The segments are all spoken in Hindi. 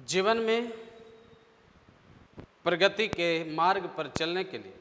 जीवन में प्रगति के मार्ग पर चलने के लिए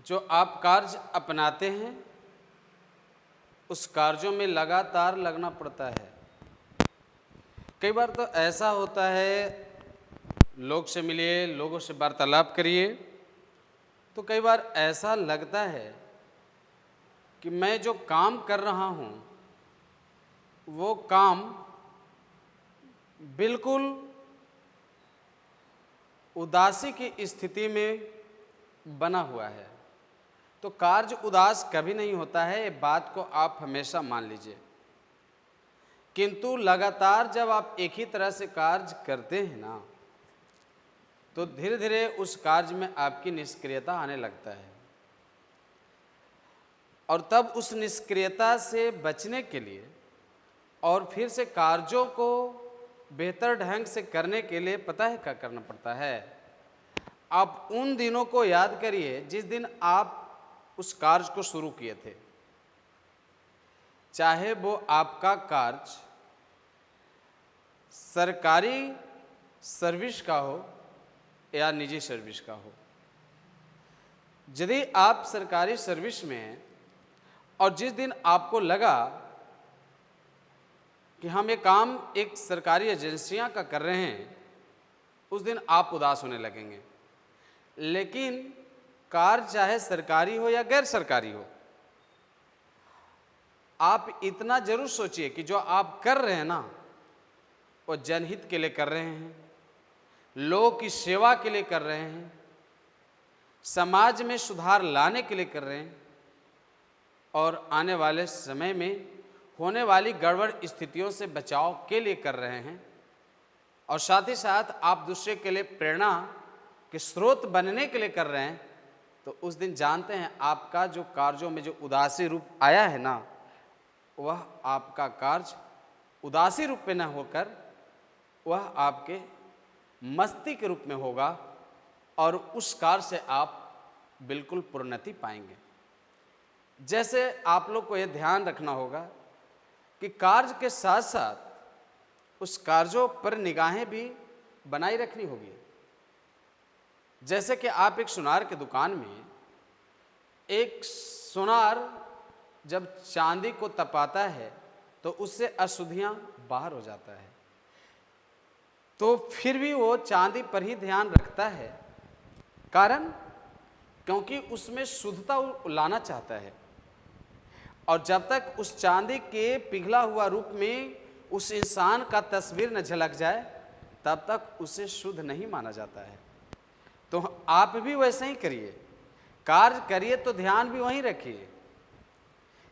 जो आप कार्य अपनाते हैं उस कार्यों में लगातार लगना पड़ता है। कई बार तो ऐसा होता है, लोग से मिलिए, लोगों से वार्तालाप करिए, तो कई बार ऐसा लगता है कि मैं जो काम कर रहा हूँ वो काम बिल्कुल उदासी की स्थिति में बना हुआ है। तो कार्य उदास कभी नहीं होता है, ये बात को आप हमेशा मान लीजिए। किंतु लगातार जब आप एक ही तरह से कार्य करते हैं ना, तो धीरे धीरे उस कार्य में आपकी निष्क्रियता आने लगता है। और तब उस निष्क्रियता से बचने के लिए और फिर से कार्यों को बेहतर ढंग से करने के लिए पता है क्या करना पड़ता है? आप उन दिनों को याद करिए जिस दिन आप उस कार्य को शुरू किए थे। चाहे वो आपका कार्य सरकारी सर्विस का हो या निजी सर्विस का हो। यदि आप सरकारी सर्विस में हैं और जिस दिन आपको लगा कि हम ये काम एक सरकारी एजेंसियां का कर रहे हैं, उस दिन आप उदास होने लगेंगे। लेकिन कार्य चाहे सरकारी हो या गैर सरकारी हो, आप इतना जरूर सोचिए कि जो आप कर रहे हैं ना, वो जनहित के लिए कर रहे हैं, लोगों की सेवा के लिए कर रहे हैं, समाज में सुधार लाने के लिए कर रहे हैं और आने वाले समय में होने वाली गड़बड़ स्थितियों से बचाव के लिए कर रहे हैं। और साथ ही साथ आप दूसरे के लिए प्रेरणा के स्रोत बनने के लिए कर रहे हैं। तो उस दिन जानते हैं आपका जो कार्यों में जो उदासी रूप आया है ना, वह आपका कार्य उदासी रूप में न होकर वह आपके मस्ती के रूप में होगा और उस कार्य से आप बिल्कुल प्रोन्नति पाएंगे। जैसे आप लोग को यह ध्यान रखना होगा कि कार्य के साथ साथ उस कार्यों पर निगाहें भी बनाई रखनी होगी। जैसे कि आप एक सुनार की दुकान में, एक सुनार जब चांदी को तपाता है तो उससे अशुद्धियां बाहर हो जाता है, तो फिर भी वो चांदी पर ही ध्यान रखता है। कारण क्योंकि उसमें शुद्धता लाना चाहता है। और जब तक उस चांदी के पिघला हुआ रूप में उस इंसान का तस्वीर न झलक जाए, तब तक उसे शुद्ध नहीं माना जाता है। तो आप भी वैसे ही करिए, कार्य करिए तो ध्यान भी वहीं रखिए।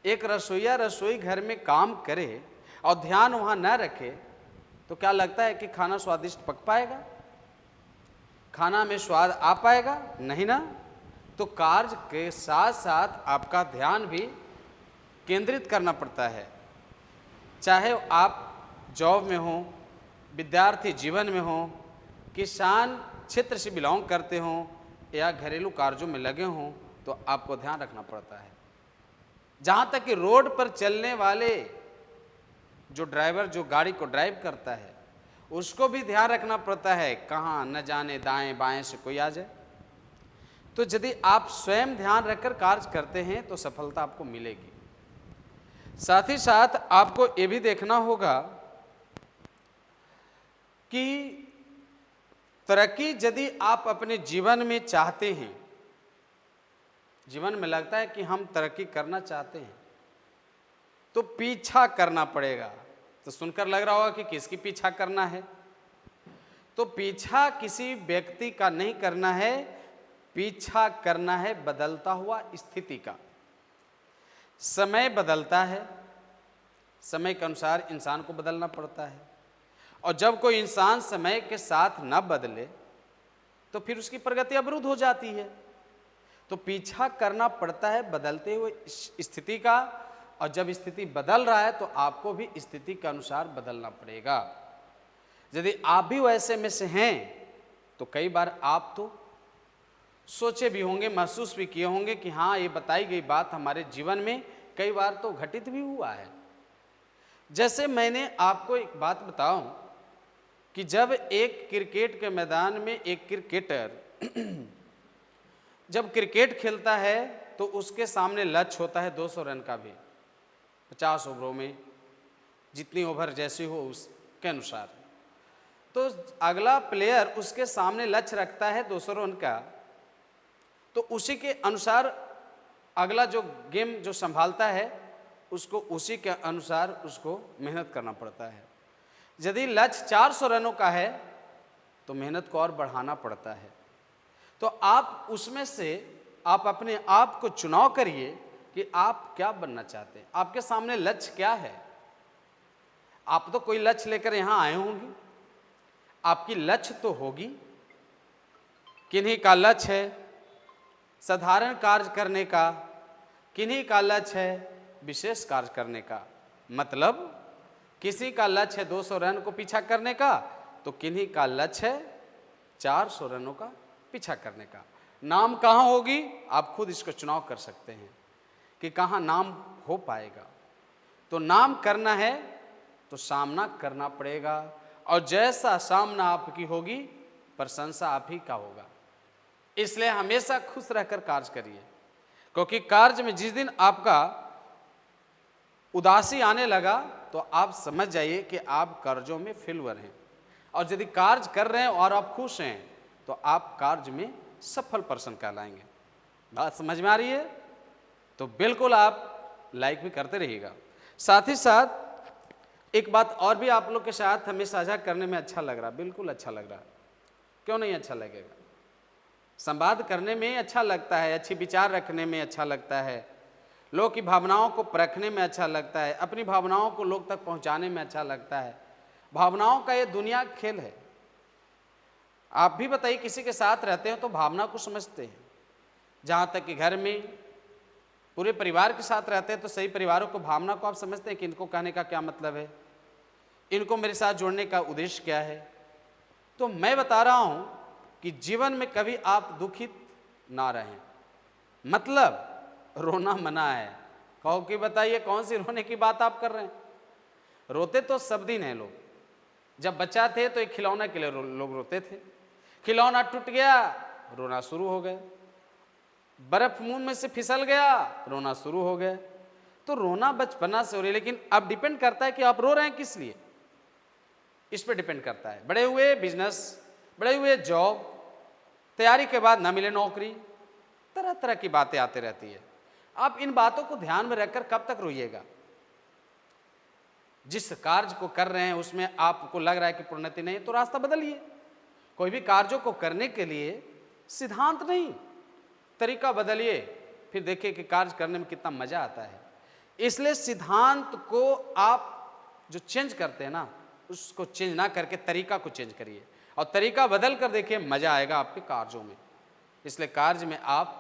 एक रसोईया रसोई घर में काम करे और ध्यान वहां न रखे तो क्या लगता है कि खाना स्वादिष्ट पक पाएगा? खाना में स्वाद आ पाएगा? नहीं ना। तो कार्य के साथ साथ आपका ध्यान भी केंद्रित करना पड़ता है। चाहे आप जॉब में हो, विद्यार्थी जीवन में हो, किसान क्षेत्र से बिलोंग करते हों या घरेलू कार्यों में लगे हों, तो आपको ध्यान रखना पड़ता है। जहाँ तक कि रोड पर चलने वाले जो ड्राइवर जो गाड़ी को ड्राइव करता है, उसको भी ध्यान रखना पड़ता है, कहाँ न जाने दाएं बाएं से कोई आ जाए। तो यदि आप स्वयं ध्यान रखकर कार्य करते हैं तो सफलता आपको मिलेगी। साथ ही साथ आपको ये भी देखना होगा कि तरक्की यदि आप अपने जीवन में चाहते हैं, जीवन में लगता है कि हम तरक्की करना चाहते हैं, तो पीछा करना पड़ेगा। तो सुनकर लग रहा होगा कि किसकी पीछा करना है? तो पीछा किसी व्यक्ति का नहीं करना है, पीछा करना है बदलता हुआ स्थिति का। समय बदलता है, समय के अनुसार इंसान को बदलना पड़ता है। और जब कोई इंसान समय के साथ न बदले तो फिर उसकी प्रगति अवरुद्ध हो जाती है। तो पीछा करना पड़ता है बदलते हुए स्थिति का। और जब स्थिति बदल रहा है तो आपको भी स्थिति के अनुसार बदलना पड़ेगा। यदि आप भी वैसे में से हैं तो कई बार आप तो सोचे भी होंगे, महसूस भी किए होंगे कि हाँ, ये बताई गई बात हमारे जीवन में कई बार तो घटित भी हुआ है। जैसे मैंने आपको एक बात बताऊं कि जब एक क्रिकेट के मैदान में एक क्रिकेटर जब क्रिकेट खेलता है तो उसके सामने लक्ष्य होता है 200 रन का भी, 50 ओवरों में जितनी ओवर जैसी हो उसके अनुसार। तो अगला प्लेयर उसके सामने लक्ष्य रखता है 200 रन का, तो उसी के अनुसार अगला जो गेम जो संभालता है उसको उसी के अनुसार उसको मेहनत करना पड़ता है। यदि लक्ष्य 400 रनों का है तो मेहनत को और बढ़ाना पड़ता है। तो आप उसमें से आप अपने आप को चुनाव करिए कि आप क्या बनना चाहते हैं, आपके सामने लक्ष्य क्या है। आप तो कोई लक्ष्य लेकर यहां आए होंगे, आपकी लक्ष्य तो होगी। किन्हीं का लक्ष्य है साधारण कार्य करने का, किन्हीं का लक्ष्य है विशेष कार्य करने का। मतलब किसी का लक्ष्य है 200 रन को पीछा करने का, तो किन्हीं का लक्ष्य है 400 रनों का पीछा करने का। नाम कहाँ होगी, आप खुद इसको चुनाव कर सकते हैं कि कहाँ नाम हो पाएगा। तो नाम करना है तो सामना करना पड़ेगा, और जैसा सामना आपकी होगी प्रशंसा आप ही का होगा। इसलिए हमेशा खुश रहकर कार्य करिए, क्योंकि कार्य में जिस दिन आपका उदासी आने लगा तो आप समझ जाइए कि आप कार्यों में फेलवर हैं। और यदि कार्य कर रहे हैं और आप खुश हैं तो आप कार्य में सफल पर्सन कहलाएंगे। बात समझ में आ रही है? तो बिल्कुल आप लाइक भी करते रहिएगा। साथ ही साथ एक बात और भी आप लोग के साथ हमें साझा करने में अच्छा लग रहा, बिल्कुल अच्छा लग रहा। क्यों नहीं अच्छा लगेगा? संवाद करने में अच्छा लगता है, अच्छे विचार रखने में अच्छा लगता है, लोग की भावनाओं को परखने में अच्छा लगता है, अपनी भावनाओं को लोग तक पहुंचाने में अच्छा लगता है। भावनाओं का ये दुनिया खेल है। आप भी बताइए, किसी के साथ रहते हो तो भावना को समझते हैं। जहाँ तक कि घर में पूरे परिवार के साथ रहते हैं तो सही परिवारों को भावना को आप समझते हैं कि इनको कहने का क्या मतलब है, इनको मेरे साथ जोड़ने का उद्देश्य क्या है। तो मैं बता रहा हूँ कि जीवन में कभी आप दुखित ना रहें। मतलब रोना मना है। कहो कि बताइए कौन सी रोने की बात आप कर रहे हैं? रोते तो सब दिन है लोग। जब बच्चा थे तो एक खिलौना के लिए लोग रोते थे, खिलौना टूट गया रोना शुरू हो गया, बर्फ मुंह में से फिसल गया रोना शुरू हो गया। तो रोना बचपना से हो रही है, लेकिन अब डिपेंड करता है कि आप रो रहे हैं किस लिए, इस पर डिपेंड करता है। बड़े हुए बिजनेस, बड़े हुए जॉब, तैयारी के बाद ना मिले नौकरी, तरह तरह की बातें आती रहती है। आप इन बातों को ध्यान में रखकर कब तक रोइएगा? जिस कार्य को कर रहे हैं उसमें आपको लग रहा है कि प्रोन्नति नहीं, तो रास्ता बदलिए। कोई भी कार्यों को करने के लिए सिद्धांत नहीं, तरीका बदलिए, फिर देखिए कि कार्य करने में कितना मजा आता है। इसलिए सिद्धांत को आप जो चेंज करते हैं ना, उसको चेंज ना करके तरीका को चेंज करिए, और तरीका बदल कर देखिए मजा आएगा आपके कार्यों में। इसलिए कार्य में आप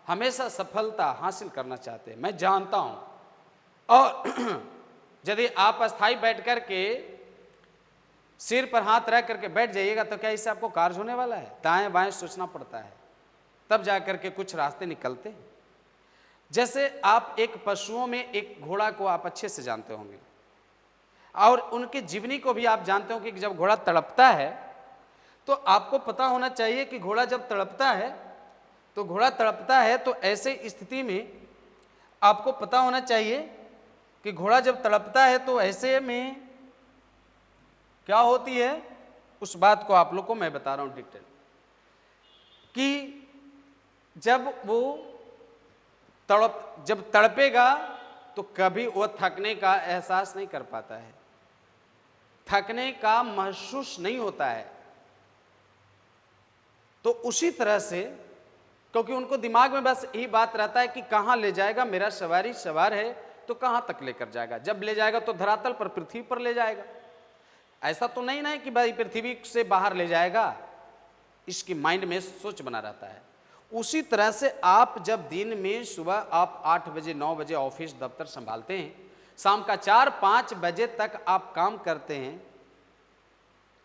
हमेशा सफलता हासिल करना चाहते हैं, मैं जानता हूं। और यदि आप अस्थाई बैठ कर के सिर पर हाथ रख करके बैठ जाइएगा तो क्या इससे आपको कार्य होने वाला है? दाएं बाएं सोचना पड़ता है, तब जाकर के कुछ रास्ते निकलते हैं। जैसे आप एक पशुओं में एक घोड़ा को आप अच्छे से जानते होंगे, और उनके जीवनी को भी आप जानते हो कि जब घोड़ा तड़पता है तो आपको पता होना चाहिए कि घोड़ा जब तड़पता है तो घोड़ा तड़पता है, तो ऐसे स्थिति में आपको पता होना चाहिए कि घोड़ा जब तड़पता है तो ऐसे में क्या होती है। उस बात को आप लोग को मैं बता रहा हूं डिटेल, कि जब वो जब तड़पेगा तो कभी वो थकने का एहसास नहीं कर पाता है, थकने का महसूस नहीं होता है। तो उसी तरह से, क्योंकि उनको दिमाग में बस यही बात रहता है कि कहाँ ले जाएगा मेरा सवारी, सवार है तो कहाँ तक लेकर जाएगा, जब ले जाएगा तो धरातल पर, पृथ्वी पर ले जाएगा। ऐसा तो नहीं ना कि भाई पृथ्वी से बाहर ले जाएगा, इसकी माइंड में सोच बना रहता है। उसी तरह से आप जब दिन में सुबह आप 8 बजे 9 बजे ऑफिस दफ्तर संभालते हैं, शाम का 4-5 बजे तक आप काम करते हैं,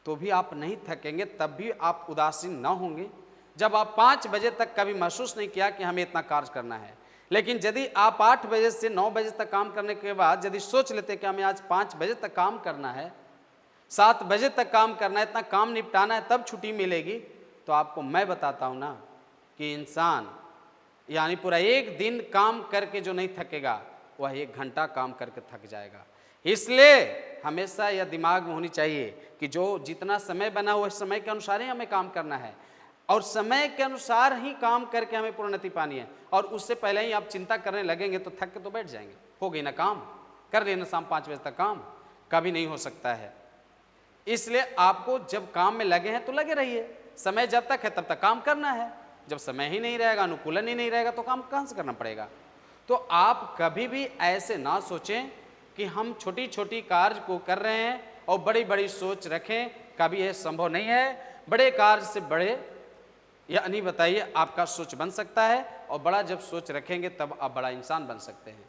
तो भी आप नहीं थकेंगे, तब भी आप उदासीन ना होंगे जब आप 5 बजे तक कभी महसूस नहीं किया कि हमें इतना कार्य करना है। लेकिन यदि आप 8 बजे से 9 बजे तक काम करने के बाद यदि सोच लेते कि हमें आज 5 बजे तक काम करना है, 7 बजे तक काम करना है, इतना काम निपटाना है, तब छुट्टी मिलेगी। तो आपको मैं बताता हूँ ना कि इंसान यानी पूरा एक दिन काम करके जो नहीं थकेगा, वह 1 घंटा काम करके थक जाएगा। इसलिए हमेशा यह दिमाग में होनी चाहिए कि जो जितना समय बना हुआ है, समय के अनुसार ही हमें काम करना है और समय के अनुसार ही काम करके हमें प्रोन्नति पानी है। और उससे पहले ही आप चिंता करने लगेंगे तो थक के तो बैठ जाएंगे, हो गई ना काम, कर लेना शाम 5 बजे तक काम, कभी नहीं हो सकता है। इसलिए आपको जब काम में लगे हैं तो लगे रहिए, समय जब तक है तब तक काम करना है। जब समय ही नहीं रहेगा, अनुकूलन ही नहीं रहेगा तो काम कहाँ से करना पड़ेगा। तो आप कभी भी ऐसे ना सोचें कि हम छोटी छोटी कार्य को कर रहे हैं और बड़ी बड़ी सोच रखें, कभी यह संभव नहीं है। बड़े कार्य से बड़े यानी बताइए आपका सोच बन सकता है, और बड़ा जब सोच रखेंगे तब आप बड़ा इंसान बन सकते हैं।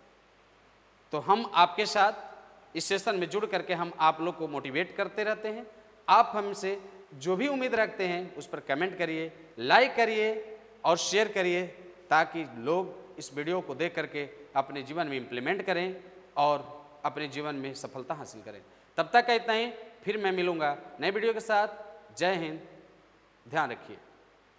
तो हम आपके साथ इस सेशन में जुड़ करके हम आप लोग को मोटिवेट करते रहते हैं। आप हमसे जो भी उम्मीद रखते हैं उस पर कमेंट करिए, लाइक करिए और शेयर करिए, ताकि लोग इस वीडियो को देख करके अपने जीवन में इम्प्लीमेंट करें और अपने जीवन में सफलता हासिल करें। तब तक का इतना ही, फिर मैं मिलूँगा नए वीडियो के साथ। जय हिंद, ध्यान रखिए।